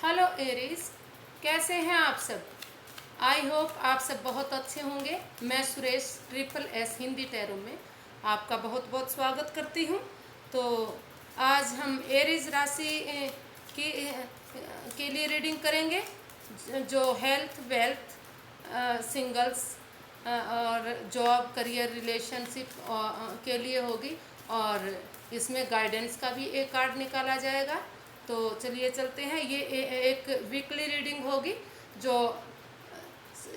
Hello Aries, कैसे हैं आप सब। आई होप आप सब बहुत अच्छे होंगे। मैं Suresh triple S Hindi tarot में आपका बहुत बहुत स्वागत करती हूँ। तो आज हम एरीज राशि की के लिए रीडिंग करेंगे, जो हेल्थ, वेल्थ, सिंगल्स और जॉब, करियर, रिलेशनशिप के लिए होगी। और इसमें गाइडेंस का भी एक कार्ड निकाला जाएगा। तो चलिए चलते हैं। ये एक वीकली रीडिंग होगी, जो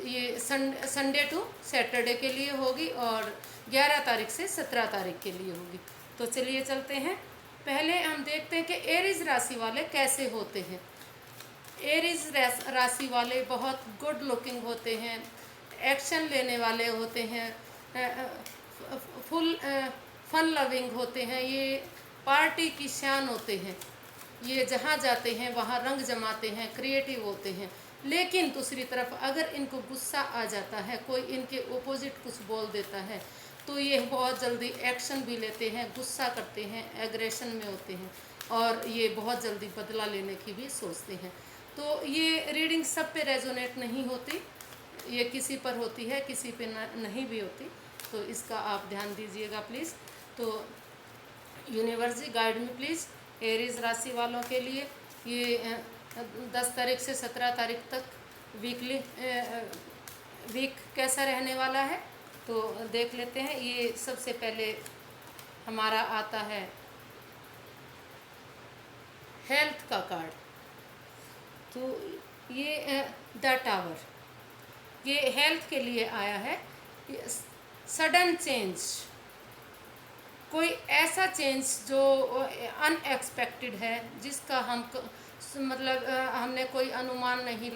ये संडे टू सैटरडे के लिए होगी और 11 तारीख से 17 तारीख के लिए होगी। तो चलिए चलते हैं। पहले हम देखते हैं कि एरीज राशि वाले कैसे होते हैं। एरीज राशि वाले बहुत गुड लुकिंग होते हैं, एक्शन लेने वाले होते हैं, फुल फन लविंग होते हैं, ये पार्टी की शान होते हैं, ये जहाँ जाते हैं वहाँ रंग जमाते हैं, क्रिएटिव होते हैं। लेकिन दूसरी तरफ अगर इनको गुस्सा आ जाता है, कोई इनके ओपोजिट कुछ बोल देता है, तो ये बहुत जल्दी एक्शन भी लेते हैं, गुस्सा करते हैं, एग्रेशन में होते हैं और ये बहुत जल्दी बदला लेने की भी सोचते हैं। तो ये रीडिंग सब पे रेजोनेट नहीं होती, ये किसी पर होती है, किसी पे नहीं भी होती। तो इसका आप ध्यान दीजिएगा प्लीज़। तो यूनिवर्स जी गाइड में प्लीज़ एरीज राशि वालों के लिए ये 10 तारीख से 17 तारीख तक वीकली वीक कैसा रहने वाला है, तो देख लेते हैं। ये सबसे पहले हमारा आता है हेल्थ का कार्ड। तो ये द टावर, ये हेल्थ के लिए आया है। सडन चेंज, कोई ऐसा चेंज जो अनएक्सपेक्टेड है, जिसका हम मतलब हमने कोई अनुमान नहीं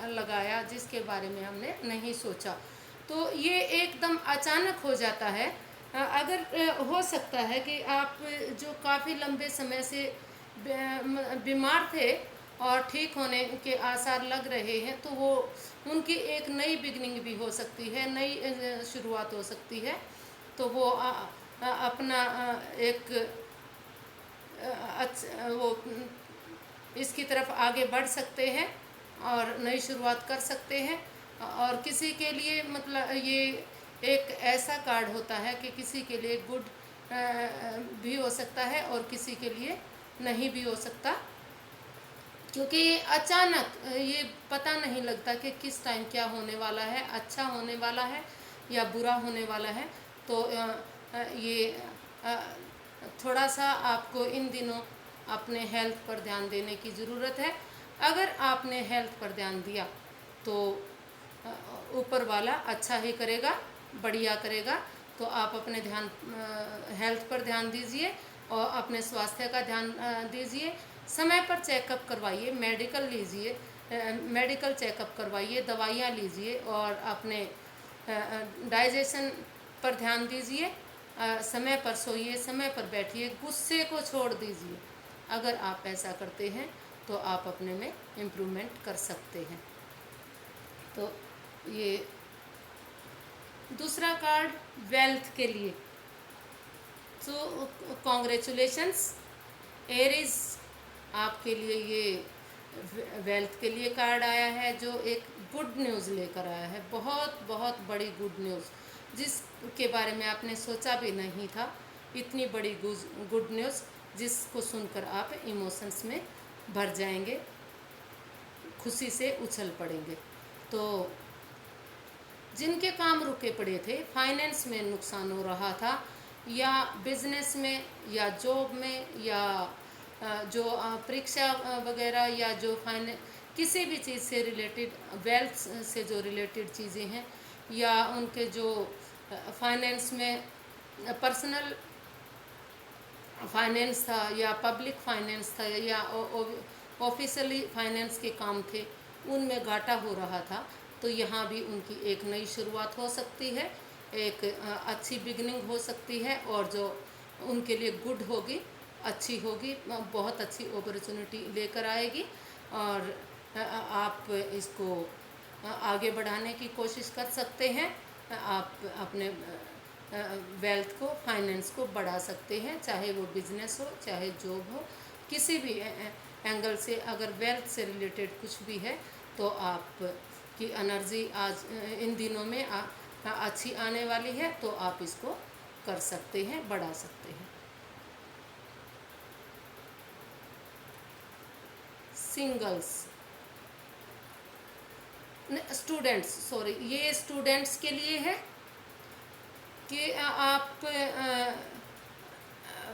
लगाया, जिसके बारे में हमने नहीं सोचा। तो ये एकदम अचानक हो जाता है। अगर हो सकता है कि आप जो काफ़ी लंबे समय से बीमार थे और ठीक होने के आसार लग रहे हैं, तो वो उनकी एक नई बिगनिंग भी हो सकती है, नई शुरुआत हो सकती है। तो वो अपना एक वो इसकी तरफ आगे बढ़ सकते हैं और नई शुरुआत कर सकते हैं। और किसी के लिए मतलब ये एक ऐसा कार्ड होता है कि किसी के लिए गुड भी हो सकता है और किसी के लिए नहीं भी हो सकता, क्योंकि ये अचानक ये पता नहीं लगता कि किस टाइम क्या होने वाला है, अच्छा होने वाला है या बुरा होने वाला है। तो ये थोड़ा सा आपको इन दिनों अपने हेल्थ पर ध्यान देने की ज़रूरत है। अगर आपने हेल्थ पर ध्यान दिया तो ऊपर वाला अच्छा ही करेगा, बढ़िया करेगा। तो आप अपने ध्यान हेल्थ पर ध्यान दीजिए और अपने स्वास्थ्य का ध्यान दीजिए। समय पर चेकअप करवाइए, मेडिकल लीजिए, मेडिकल चेकअप करवाइए, दवाइयाँ लीजिए और अपने डाइजेशन पर ध्यान दीजिए। समय पर सोइए, समय पर बैठिए, गुस्से को छोड़ दीजिए। अगर आप ऐसा करते हैं तो आप अपने में इम्प्रूवमेंट कर सकते हैं। तो ये दूसरा कार्ड वेल्थ के लिए। तो कॉन्ग्रेचुलेशंस एरीज, आपके लिए ये वेल्थ के लिए कार्ड आया है, जो एक गुड न्यूज़ लेकर आया है। बहुत बहुत बड़ी गुड न्यूज़, जिसके बारे में आपने सोचा भी नहीं था। इतनी बड़ी गुड न्यूज़ जिसको सुनकर आप इमोशंस में भर जाएंगे, खुशी से उछल पड़ेंगे। तो जिनके काम रुके पड़े थे, फाइनेंस में नुकसान हो रहा था, या बिजनेस में या जॉब में, या जो परीक्षा वगैरह, या जो किसी भी चीज़ से रिलेटेड, वेल्थ से जो रिलेटेड चीज़ें हैं, या उनके जो फाइनेंस में पर्सनल फाइनेंस था या पब्लिक फाइनेंस था या ऑफिशियली फाइनेंस के काम थे, उनमें घाटा हो रहा था। तो यहाँ भी उनकी एक नई शुरुआत हो सकती है, एक अच्छी बिगनिंग हो सकती है, और जो उनके लिए गुड होगी, अच्छी होगी, बहुत अच्छी अपॉर्चुनिटी लेकर आएगी। और आप इसको आगे बढ़ाने की कोशिश कर सकते हैं। आप अपने वेल्थ को, फाइनेंस को बढ़ा सकते हैं, चाहे वो बिजनेस हो, चाहे जॉब हो, किसी भी एंगल से, अगर वेल्थ से रिलेटेड कुछ भी है तो आप की एनर्जी आज इन दिनों में अच्छी आने वाली है, तो आप इसको कर सकते हैं, बढ़ा सकते हैं। सिंगल्स, स्टूडेंट्स, सॉरी, ये स्टूडेंट्स के लिए है कि आप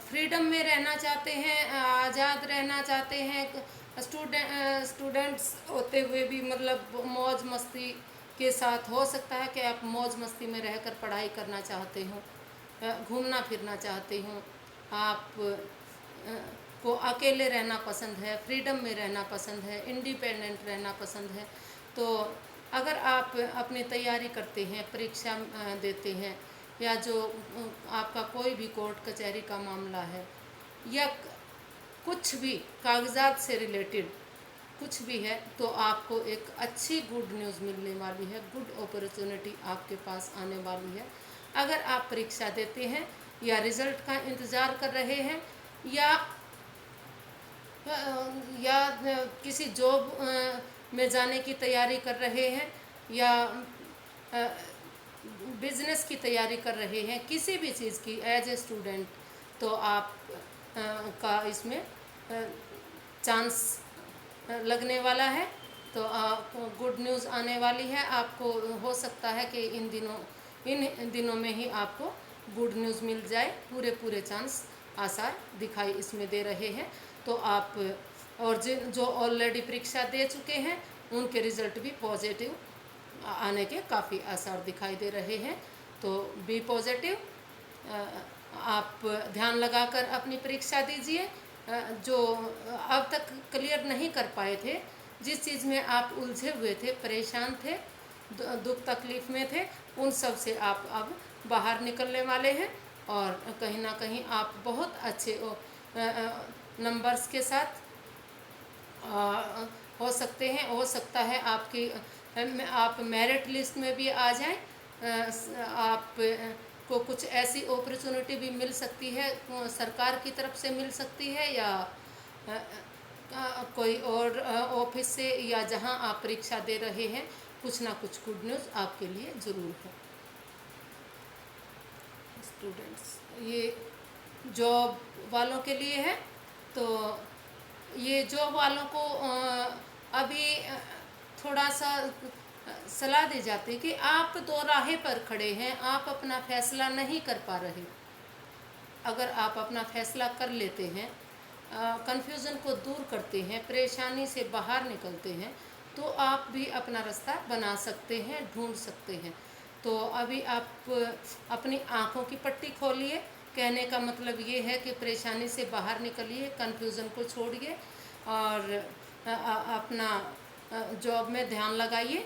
फ्रीडम में रहना चाहते हैं, आज़ाद रहना चाहते हैं, स्टूडेंट्स होते हुए भी मतलब मौज मस्ती के साथ, हो सकता है कि आप मौज मस्ती में रहकर पढ़ाई करना चाहते हो, घूमना फिरना चाहते हो, आप को अकेले रहना पसंद है, फ्रीडम में रहना पसंद है, इंडिपेंडेंट रहना पसंद है। तो अगर आप अपनी तैयारी करते हैं, परीक्षा देते हैं, या जो आपका कोई भी कोर्ट कचहरी का मामला है, या कुछ भी कागजात से रिलेटेड कुछ भी है, तो आपको एक अच्छी गुड न्यूज़ मिलने वाली है, गुड अपॉर्चुनिटी आपके पास आने वाली है। अगर आप परीक्षा देते हैं या रिज़ल्ट का इंतज़ार कर रहे हैं, या किसी जॉब में जाने की तैयारी कर रहे हैं, या बिजनेस की तैयारी कर रहे हैं, किसी भी चीज़ की एज ए स्टूडेंट, तो आप का इसमें चांस लगने वाला है। तो गुड न्यूज़ आने वाली है आपको। हो सकता है कि इन दिनों में ही आपको गुड न्यूज़ मिल जाए, पूरे चांस आसार दिखाई इसमें दे रहे हैं। तो आप और जो ऑलरेडी परीक्षा दे चुके हैं उनके रिज़ल्ट भी पॉजिटिव आने के काफ़ी आसार दिखाई दे रहे हैं। तो बी पॉजिटिव, आप ध्यान लगाकर अपनी परीक्षा दीजिए। जो अब तक क्लियर नहीं कर पाए थे, जिस चीज़ में आप उलझे हुए थे, परेशान थे, दुख तकलीफ़ में थे, उन सब से आप अब बाहर निकलने वाले हैं, और कहीं ना कहीं आप बहुत अच्छे नंबर्स के साथ हो सकते हैं। हो सकता है आप मेरिट लिस्ट में भी आ जाएं। आप को कुछ ऐसी अपॉर्चुनिटी भी मिल सकती है, सरकार की तरफ से मिल सकती है, या कोई और ऑफिस से, या जहां आप परीक्षा दे रहे हैं, कुछ ना कुछ गुड न्यूज़ आपके लिए ज़रूर है। स्टूडेंट्स, ये जॉब वालों के लिए है। तो ये जॉब वालों को अभी थोड़ा सा सलाह दी जाती है कि आप दो राहें पर खड़े हैं, आप अपना फैसला नहीं कर पा रहे। अगर आप अपना फैसला कर लेते हैं, कन्फ्यूज़न को दूर करते हैं, परेशानी से बाहर निकलते हैं, तो आप भी अपना रास्ता बना सकते हैं, ढूंढ सकते हैं। तो अभी आप अपनी आँखों की पट्टी खोलिए। कहने का मतलब ये है कि परेशानी से बाहर निकलिए, कन्फ्यूज़न को छोड़िए, और अपना जॉब में ध्यान लगाइए।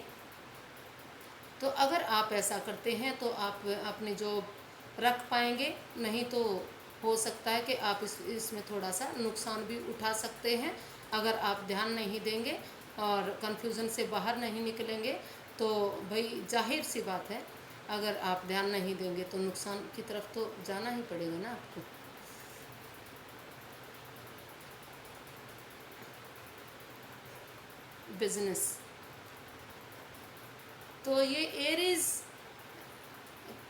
तो अगर आप ऐसा करते हैं तो आप अपनी जॉब रख पाएंगे, नहीं तो हो सकता है कि आप इसमें थोड़ा सा नुकसान भी उठा सकते हैं। अगर आप ध्यान नहीं देंगे और कन्फ्यूज़न से बाहर नहीं निकलेंगे, तो भाई जाहिर सी बात है, अगर आप ध्यान नहीं देंगे तो नुकसान की तरफ तो जाना ही पड़ेगा ना आपको। बिजनेस, तो ये एरीज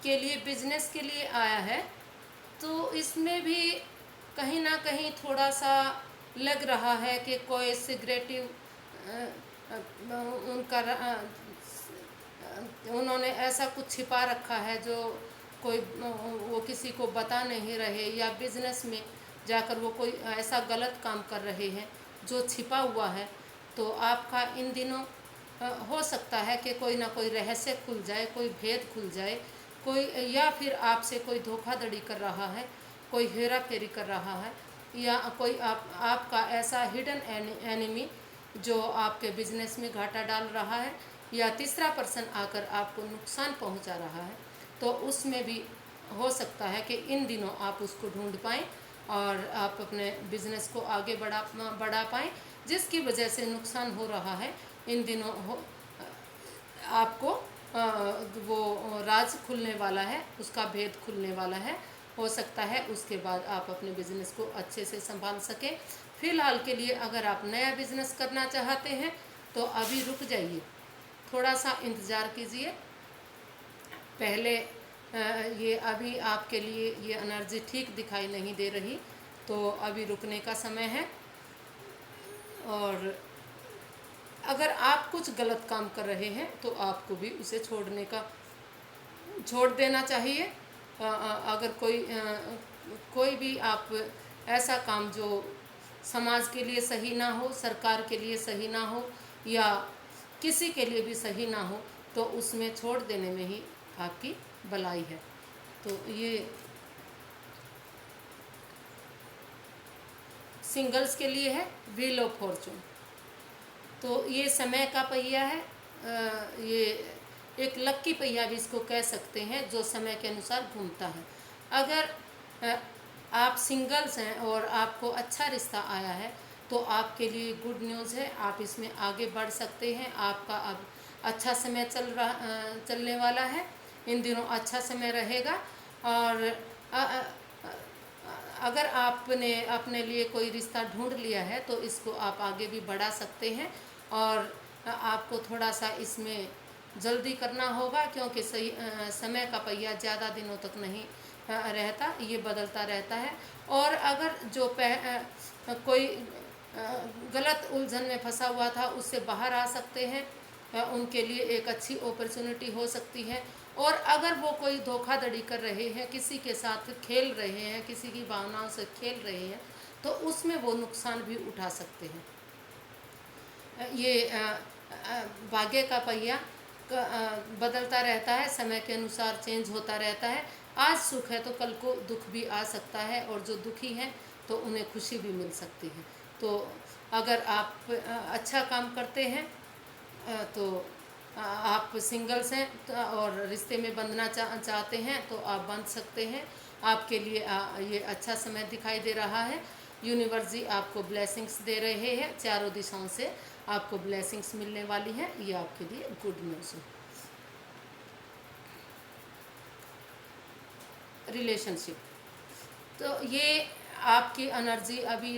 के लिए, बिजनेस के लिए आया है। तो इसमें भी कहीं ना कहीं थोड़ा सा लग रहा है कि कोई सिगरेटिव उनका उन्होंने ऐसा कुछ छिपा रखा है जो कोई वो किसी को बता नहीं रहे, या बिजनेस में जाकर वो कोई ऐसा गलत काम कर रहे हैं जो छिपा हुआ है। तो आपका इन दिनों हो सकता है कि कोई ना कोई रहस्य खुल जाए, कोई भेद खुल जाए, कोई, या फिर आपसे कोई धोखाधड़ी कर रहा है, कोई हेरा फेरी कर रहा है, या कोई आपका ऐसा हिडन एनिमी जो आपके बिजनेस में घाटा डाल रहा है, या तीसरा पर्सन आकर आपको नुकसान पहुंचा रहा है। तो उसमें भी हो सकता है कि इन दिनों आप उसको ढूंढ पाएँ और आप अपने बिजनेस को आगे बढ़ा पाएँ। जिसकी वजह से नुकसान हो रहा है इन दिनों आपको वो राज खुलने वाला है, उसका भेद खुलने वाला है। हो सकता है उसके बाद आप अपने बिजनेस को अच्छे से संभाल सकें, फ़िलहाल के लिए अगर आप नया बिज़नेस करना चाहते हैं तो अभी रुक जाइए, थोड़ा सा इंतज़ार कीजिए। पहले ये अभी आपके लिए ये एनर्जी ठीक दिखाई नहीं दे रही, तो अभी रुकने का समय है। और अगर आप कुछ गलत काम कर रहे हैं तो आपको भी उसे छोड़ देना चाहिए। अगर कोई भी आप ऐसा काम जो समाज के लिए सही ना हो, सरकार के लिए सही ना हो या किसी के लिए भी सही ना हो, तो उसमें छोड़ देने में ही आपकी भलाई है। तो ये सिंगल्स के लिए है व्हील ऑफ फॉर्चून। तो ये समय का पहिया है, ये एक लक्की पहिया भी इसको कह सकते हैं, जो समय के अनुसार घूमता है। अगर आप सिंगल्स हैं और आपको अच्छा रिश्ता आया है तो आपके लिए गुड न्यूज़ है, आप इसमें आगे बढ़ सकते हैं। आपका अब अच्छा समय चलने वाला है, इन दिनों अच्छा समय रहेगा। और अगर आपने अपने लिए कोई रिश्ता ढूंढ लिया है तो इसको आप आगे भी बढ़ा सकते हैं। और आपको थोड़ा सा इसमें जल्दी करना होगा, क्योंकि समय का पहिया ज़्यादा दिनों तक नहीं रहता, ये बदलता रहता है। और अगर कोई गलत उलझन में फंसा हुआ था उससे बाहर आ सकते हैं, उनके लिए एक अच्छी अपॉर्चुनिटी हो सकती है। और अगर वो कोई धोखाधड़ी कर रहे हैं, किसी के साथ खेल रहे हैं, किसी की भावनाओं से खेल रहे हैं, तो उसमें वो नुकसान भी उठा सकते हैं। ये भाग्य का पहिया बदलता रहता है, समय के अनुसार चेंज होता रहता है। आज सुख है तो कल को दुख भी आ सकता है, और जो दुखी हैं तो उन्हें खुशी भी मिल सकती है। तो अगर आप अच्छा काम करते हैं तो आप सिंगल्स हैं और रिश्ते में बंधना चाहते हैं तो आप बंध सकते हैं। आपके लिए ये अच्छा समय दिखाई दे रहा है। यूनिवर्स जी आपको ब्लेसिंग्स दे रहे हैं, चारों दिशाओं से आपको ब्लेसिंग्स मिलने वाली हैं। ये आपके लिए गुड न्यूज़ है। रिलेशनशिप, तो ये आपकी एनर्जी अभी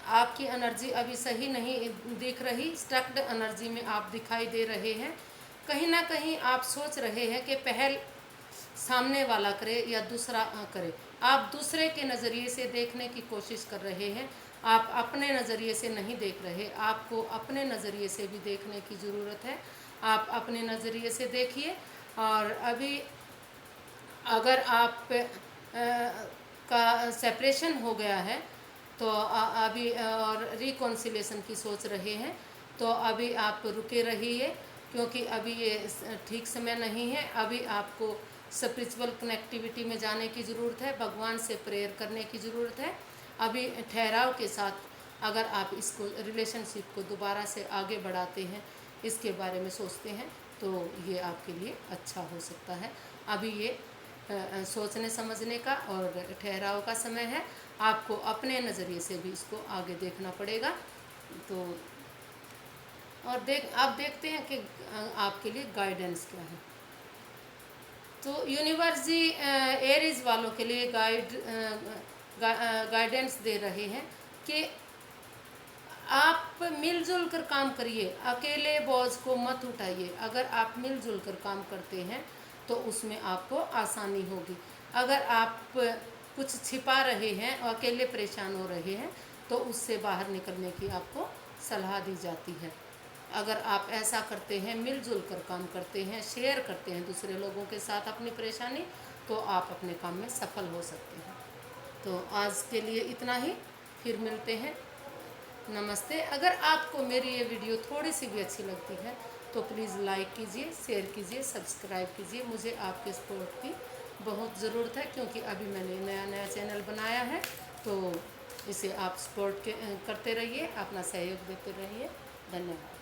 आपकी एनर्जी अभी सही नहीं दिख रही, स्टक्ड एनर्जी में आप दिखाई दे रहे हैं। कहीं ना कहीं आप सोच रहे हैं कि पहल सामने वाला करे या दूसरा करे। आप दूसरे के नज़रिए से देखने की कोशिश कर रहे हैं, आप अपने नज़रिए से नहीं देख रहे। आपको अपने नज़रिए से भी देखने की ज़रूरत है, आप अपने नज़रिए से देखिए। और अभी अगर आप का सेपरेशन हो गया है तो अभी और रिकॉन्सिलेशन की सोच रहे हैं, तो अभी आप रुके रहिए, क्योंकि अभी ये ठीक समय नहीं है। अभी आपको स्पिरिचुअल कनेक्टिविटी में जाने की ज़रूरत है, भगवान से प्रेयर करने की ज़रूरत है। अभी ठहराव के साथ अगर आप इसको रिलेशनशिप को दोबारा से आगे बढ़ाते हैं, इसके बारे में सोचते हैं, तो ये आपके लिए अच्छा हो सकता है। अभी ये सोचने समझने का और ठहराव का समय है। आपको अपने नज़रिए से भी इसको आगे देखना पड़ेगा। तो और आप देखते हैं कि आपके लिए गाइडेंस क्या है। तो यूनिवर्स जी एरीज वालों के लिए गाइडेंस दे रहे हैं कि आप मिलजुल कर काम करिए, अकेले बोझ को मत उठाइए। अगर आप मिलजुल कर काम करते हैं तो उसमें आपको आसानी होगी। अगर आप कुछ छिपा रहे हैं और अकेले परेशान हो रहे हैं तो उससे बाहर निकलने की आपको सलाह दी जाती है। अगर आप ऐसा करते हैं, मिलजुल कर काम करते हैं, शेयर करते हैं दूसरे लोगों के साथ अपनी परेशानी, तो आप अपने काम में सफल हो सकते हैं। तो आज के लिए इतना ही, फिर मिलते हैं। नमस्ते। अगर आपको मेरी ये वीडियो थोड़ी सी भी अच्छी लगती है तो प्लीज़ लाइक कीजिए, शेयर कीजिए, सब्सक्राइब कीजिए। मुझे आपके सपोर्ट की बहुत ज़रूरत है, क्योंकि अभी मैंने नया चैनल बनाया है। तो इसे आप सपोर्ट करते रहिए, अपना सहयोग देते रहिए। धन्यवाद।